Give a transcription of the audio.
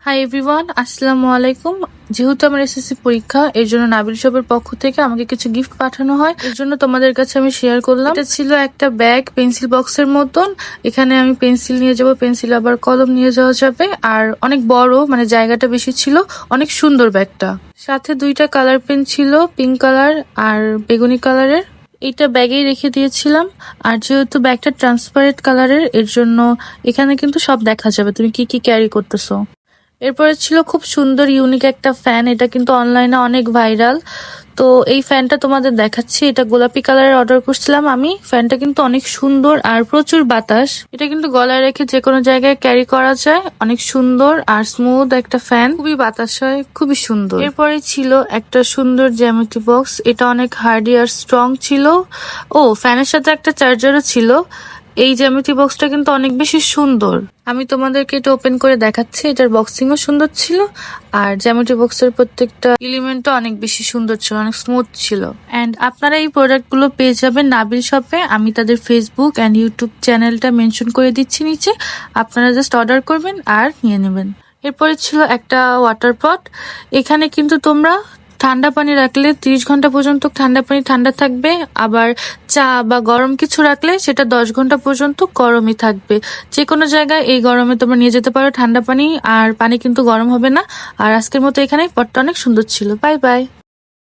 Hi everyone, আসসালামু আলাইকুম। যেহেতু আমার এসএসসি পরীক্ষা, এর জন্য নাবিল শপের পক্ষ থেকে আমাকে কিছু গিফট পাঠানো হয়। এর জন্য তোমাদের কাছে আমি শেয়ার করলাম। এটা ছিল একটা ব্যাগ, পেন্সিল বক্সের মতন। এখানে আমি পেন্সিল নিয়ে যাব, পেন্সিল আবার কলম নিয়ে যাওয়া যাবে। আর অনেক বড়, মানে জায়গাটা বেশি ছিল। অনেক সুন্দর ব্যাগটা। সাথে দুইটা কালার পেন ছিল, পিঙ্ক কালার আর বেগুনি কালারের। এটা ব্যাগেই রেখে দিয়েছিলাম। আর যেহেতু ব্যাগটা ট্রান্সপারেন্ট কালারের, এর জন্য এখানে কিন্তু সব দেখা যাবে তুমি কি কি ক্যারি করতেছো। এরপরে ছিল খুব সুন্দর ইউনিক একটা ফ্যান। এটা কিন্তু অনলাইনে অনেক ভাইরাল। তো এই ফ্যানটা তোমাদের দেখাচ্ছি। এটা গোলাপি কালারের অর্ডার করছিলাম আমি। ফ্যানটা কিন্তু অনেক সুন্দর আর প্রচুর বাতাস। এটা কিন্তু গলায় রেখে যে কোনো জায়গায় ক্যারি করা যায়। অনেক সুন্দর আর স্মুথ একটা ফ্যান, খুবই বাতাস হয়, খুবই সুন্দর। এরপরে ছিল একটা সুন্দর জ্যামিতি বক্স। এটা অনেক হার্ডি আর স্ট্রং ছিল। ও, ফ্যানের সাথে একটা চার্জারও ছিল। এই জ্যামিতি বক্সটা কিন্তু অনেক বেশি সুন্দর। আমি তোমাদেরকে এটা ওপেন করে দেখাচ্ছি। এটার বক্সিংও সুন্দর ছিল আর জ্যামিতি বক্সের প্রত্যেকটা এলিমেন্টও অনেক বেশি সুন্দর ছিল, অনেক স্মুথ ছিল। এন্ড আপনারা এই প্রোডাক্টগুলো পেয়ে যাবেন নাবিল শপে। আমি তাদের ফেসবুক এন্ড ইউটিউব চ্যানেলটা মেনশন করে দিচ্ছি নিচে। আপনারা জাস্ট অর্ডার করবেন আর নিয়ে নেবেন। এরপরে ছিল একটা ওয়াটার পট। এখানে কিন্তু তোমরা ঠান্ডা পানি রাখলে 30 ঘন্টা পর্যন্ত ঠান্ডা পানি ঠান্ডা থাকবে। আবার চা বা গরম কিছু রাখলে সেটা 10 ঘন্টা পর্যন্ত গরমই থাকবে। যে কোনো জায়গায় এই গরমে তোমরা নিয়ে যেতে পারো ঠান্ডা পানি, আর পানি কিন্তু গরম হবে না। আর আজকের মতো এখানে পটটা অনেক সুন্দর ছিল। Bye bye.